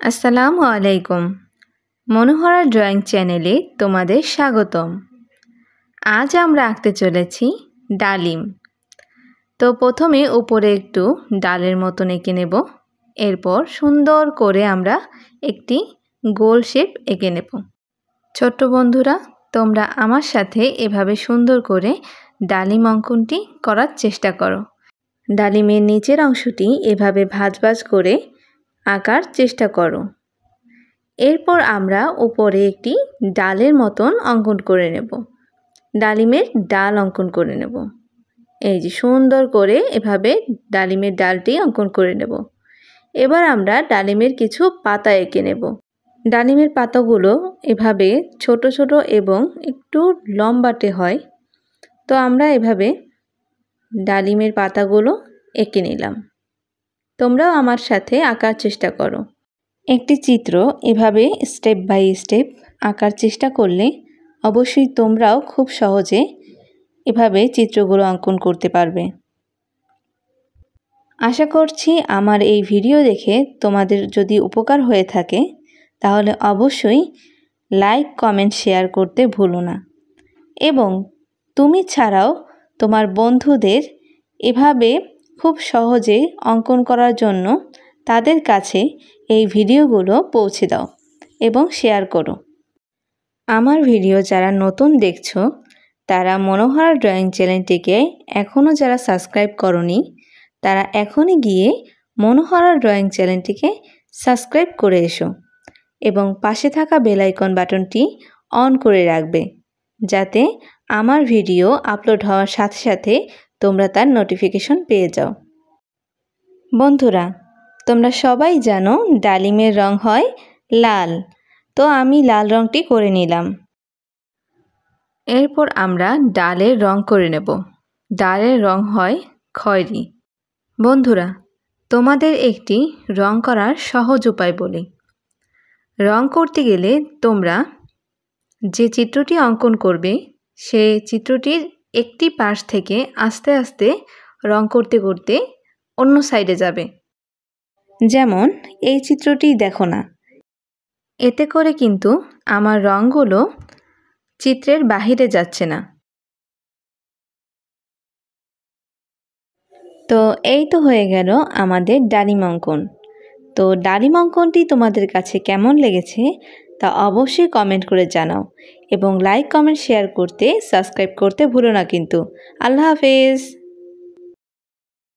আসসালামু আলাইকুম। মনোহরা ড্রয়িং চ্যানেলে তোমাদের স্বাগতম। আজ আমরা আঁকতে চলেছি ডালিম। তো প্রথমে উপরে একটু ডালের মতন এঁকে নেব। এরপর সুন্দর করে আমরা একটি গোল শেপ এঁকে নেব। ছোট্ট বন্ধুরা, তোমরা আমার সাথে এভাবে সুন্দর করে ডালিম অঙ্কনটি করার চেষ্টা করো। ডালিমের নিচের অংশটি এভাবে ভাঁজ ভাঁজ করে আঁকার চেষ্টা করো। এরপর আমরা উপরে একটি ডালের মতন অঙ্কন করে নেব। ডালিমের ডাল অঙ্কন করে নেব। এই যে সুন্দর করে এভাবে ডালিমের ডালটি অঙ্কন করে নেব। এবার আমরা ডালিমের কিছু পাতা এঁকে নেব। ডালিমের পাতাগুলো এভাবে ছোট ছোট এবং একটু লম্বাটে হয়। তো আমরা এভাবে ডালিমের পাতাগুলো এঁকে নিলাম। তোমরাও আমার সাথে আঁকার চেষ্টা করো। একটি চিত্র এভাবে স্টেপ বাই স্টেপ আঁকার চেষ্টা করলে অবশ্যই তোমরাও খুব সহজে এভাবে চিত্রগুলো অঙ্কন করতে পারবে। আশা করছি আমার এই ভিডিও দেখে তোমাদের যদি উপকার হয়ে থাকে তাহলে অবশ্যই লাইক, কমেন্ট, শেয়ার করতে ভুলো না। এবং তুমি ছাড়াও তোমার বন্ধুদের এভাবে খুব সহজে অঙ্কন করার জন্য তাদের কাছে এই ভিডিওগুলো পৌঁছে দাও এবং শেয়ার করো। আমার ভিডিও যারা নতুন দেখছো তারা মনোহরা ড্রয়িং চ্যানেলটিকে এখনও যারা সাবস্ক্রাইব করোনি তারা এখনই গিয়ে মনোহরা ড্রয়িং চ্যানেলটিকে সাবস্ক্রাইব করে এসো এবং পাশে থাকা বেল আইকন বাটনটি অন করে রাখবে, যাতে আমার ভিডিও আপলোড হওয়ার সাথে সাথে তোমরা তার নোটিফিকেশন পেয়ে যাও। বন্ধুরা, তোমরা সবাই জানো ডালিমের রং হয় লাল, তো আমি লাল রংটি করে নিলাম। এরপর আমরা ডালের রং করে নেব। ডালের রং হয় খয়েরি। বন্ধুরা, তোমাদের একটি রং করার সহজ উপায় বলি। রং করতে গেলে তোমরা যে চিত্রটি অঙ্কন করবে সে চিত্রটির একটি পাশ থেকে আস্তে আস্তে রং করতে করতে অন্য সাইডে যাবে। যেমন এই চিত্রটি দেখো না, এতে করে কিন্তু আমার রঙগুলো চিত্রের বাহিরে যাচ্ছে না। তো এই তো হয়ে গেল আমাদের ডালিম অঙ্কন। তো ডালিম অঙ্কনটি তোমাদের কাছে কেমন লেগেছে তা অবশ্যই কমেন্ট করে জানাও এবং লাইক, কমেন্ট, শেয়ার করতে, সাবস্ক্রাইব করতে ভুলো না কিন্তু। আল্লাহ হাফেজ।